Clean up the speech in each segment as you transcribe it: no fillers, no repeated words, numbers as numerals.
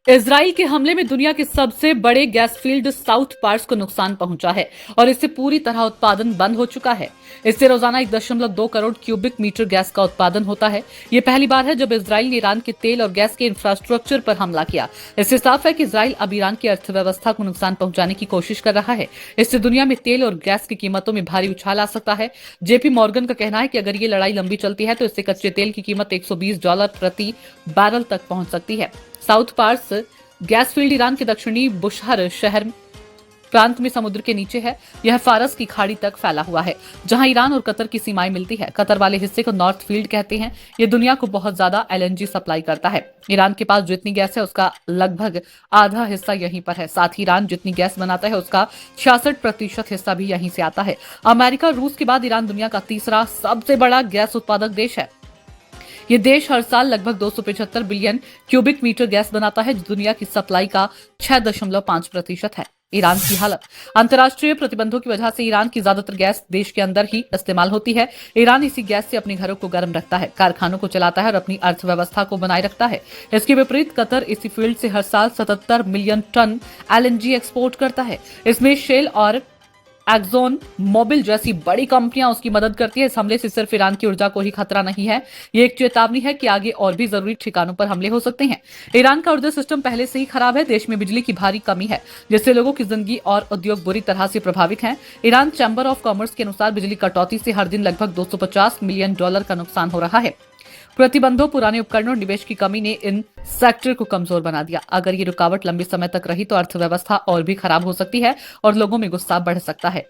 Israel के हमले में दुनिया के सबसे बड़े गैस फील्ड साउथ पार्स को नुकसान पहुंचा है और इससे पूरी तरह उत्पादन बंद हो चुका है। इससे रोजाना 1.2 करोड़ क्यूबिक मीटर गैस का उत्पादन होता है। ये पहली बार है जब इजराइल ने ईरान के तेल और गैस के इंफ्रास्ट्रक्चर पर हमला किया। इससे साफ है कि इजराइल अब ईरान की अर्थव्यवस्था को नुकसान पहुंचाने की कोशिश कर रहा है। इससे दुनिया में तेल और गैस की कीमतों में भारी उछाल आ सकता है। जेपी मॉर्गन का कहना है कि अगर ये लड़ाई लंबी चलती है तो इससे कच्चे तेल की कीमत $120 प्रति बैरल तक पहुंच सकती है। South Pars gas field Iran के दक्षिणी बुशहर शहर प्रांत में समुद्र के नीचे है। यह फारस की खाड़ी तक फैला हुआ है, जहां ईरान और कतर की सीमाएं मिलती है। कतर वाले हिस्से को नॉर्थ फील्ड कहते हैं। ये दुनिया को बहुत ज्यादा एलएनजी सप्लाई करता है। ईरान के पास जितनी गैस है उसका लगभग आधा हिस्सा यहीं पर है। साथ ही ईरान जितनी गैस बनाता है उसका 66% हिस्सा भी यहीं से आता है। अमेरिका और रूस के बाद ईरान दुनिया का तीसरा सबसे बड़ा गैस उत्पादक देश है। ये देश हर साल लगभग 275 बिलियन क्यूबिक मीटर गैस बनाता है, जो दुनिया की सप्लाई का 6.5% है। ईरान की हालत। अंतर्राष्ट्रीय प्रतिबंधों की वजह से ईरान की ज्यादातर गैस देश के अंदर ही इस्तेमाल होती है। ईरान इसी गैस से अपने घरों को गर्म रखता है, कारखानों को चलाता है और अपनी अर्थव्यवस्था को बनाए रखता है। इसके विपरीत कतर इसी फील्ड से हर साल 77 मिलियन टन एलएनजी एक्सपोर्ट करता है। इसमें शेल और एक्सोन मोबिल जैसी बड़ी कंपनियां उसकी मदद करती है। इस हमले से सिर्फ ईरान की ऊर्जा को ही खतरा नहीं है, ये एक चेतावनी है कि आगे और भी जरूरी ठिकानों पर हमले हो सकते हैं। ईरान का ऊर्जा सिस्टम पहले से ही खराब है। देश में बिजली की भारी कमी है, जिससे लोगों की जिंदगी और उद्योग बुरी तरह से प्रभावित हैं। ईरान चैम्बर ऑफ कॉमर्स के अनुसार बिजली कटौती से हर दिन लगभग $250 मिलियन का नुकसान हो रहा है। प्रतिबंधों, पुराने उपकरणों और निवेश की कमी ने इन सेक्टर को कमजोर बना दिया। अगर ये रुकावट लंबे समय तक रही तो अर्थव्यवस्था और भी खराब हो सकती है और लोगों में गुस्सा बढ़ सकता है।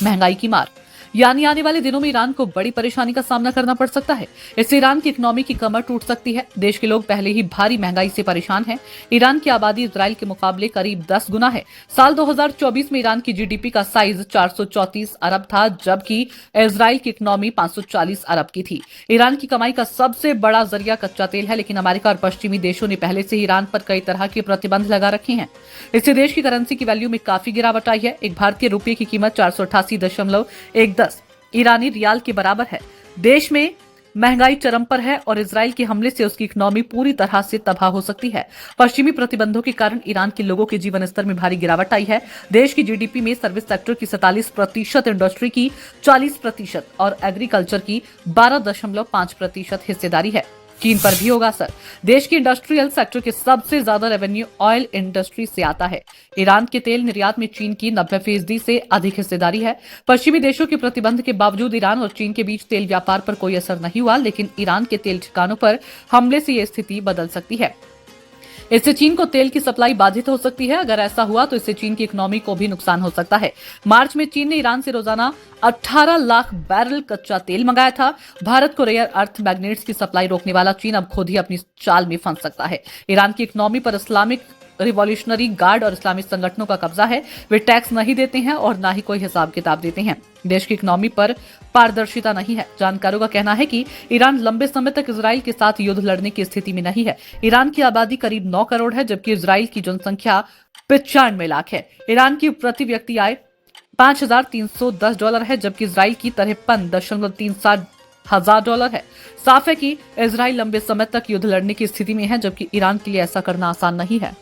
महंगाई की मार, यानी आने वाले दिनों में ईरान को बड़ी परेशानी का सामना करना पड़ सकता है। इससे ईरान की इकोनॉमी की कमर टूट सकती है। देश के लोग पहले ही भारी महंगाई से परेशान हैं। ईरान की आबादी इजराइल के मुकाबले करीब 10 गुना है। साल 2024 में ईरान की जीडीपी का साइज 434 अरब था, जबकि इजराइल की इकोनॉमी 540 अरब की थी। ईरान की कमाई का सबसे बड़ा जरिया कच्चा तेल है, लेकिन अमेरिका और पश्चिमी देशों ने पहले से ही ईरान पर कई तरह के प्रतिबंध लगा रखे हैं। इससे देश की करेंसी की वैल्यू में काफी गिरावट आई है। एक भारतीय रुपये की कीमत 488.10 ईरानी रियाल के बराबर है। देश में महंगाई चरम पर है और इजराइल के हमले से उसकी इकोनॉमी पूरी तरह से तबाह हो सकती है। पश्चिमी प्रतिबंधों के कारण ईरान के लोगों के जीवन स्तर में भारी गिरावट आई है। देश की जीडीपी में सर्विस सेक्टर की 47%, इंडस्ट्री की 40% और एग्रीकल्चर की 12.5% हिस्सेदारी है। चीन पर भी होगा असर। देश की इंडस्ट्रियल सेक्टर के सबसे ज्यादा रेवेन्यू ऑयल इंडस्ट्री से आता है। ईरान के तेल निर्यात में चीन की 90% से अधिक हिस्सेदारी है। पश्चिमी देशों के प्रतिबंध के बावजूद ईरान और चीन के बीच तेल व्यापार पर कोई असर नहीं हुआ, लेकिन ईरान के तेल ठिकानों पर हमले से यह स्थिति बदल सकती है। इससे चीन को तेल की सप्लाई बाधित हो सकती है। अगर ऐसा हुआ तो इससे चीन की इकोनॉमी को भी नुकसान हो सकता है। मार्च में चीन ने ईरान से रोजाना 18 लाख बैरल कच्चा तेल मंगाया था। भारत को रेयर अर्थ मैग्नेट्स की सप्लाई रोकने वाला चीन अब खुद ही अपनी चाल में फंस सकता है। ईरान की इकोनॉमी पर इस्लामिक रिवॉल्यूशनरी गार्ड और इस्लामिक संगठनों का कब्जा है। वे टैक्स नहीं देते हैं और ना ही कोई हिसाब किताब देते हैं। देश की इकोनॉमी पर पारदर्शिता नहीं है। जानकारों का कहना है कि ईरान लंबे समय तक इजराइल के साथ युद्ध लड़ने की स्थिति में नहीं है। ईरान की आबादी करीब 9 करोड़ है, जबकि इजराइल की जनसंख्या 95 लाख है। ईरान की प्रति व्यक्ति आय $5,310 है, जबकि इजराइल की 53.37 हजार डॉलर है। साफ है कि इजराइल लंबे समय तक युद्ध लड़ने की स्थिति में है, जबकि ईरान के लिए ऐसा करना आसान नहीं है।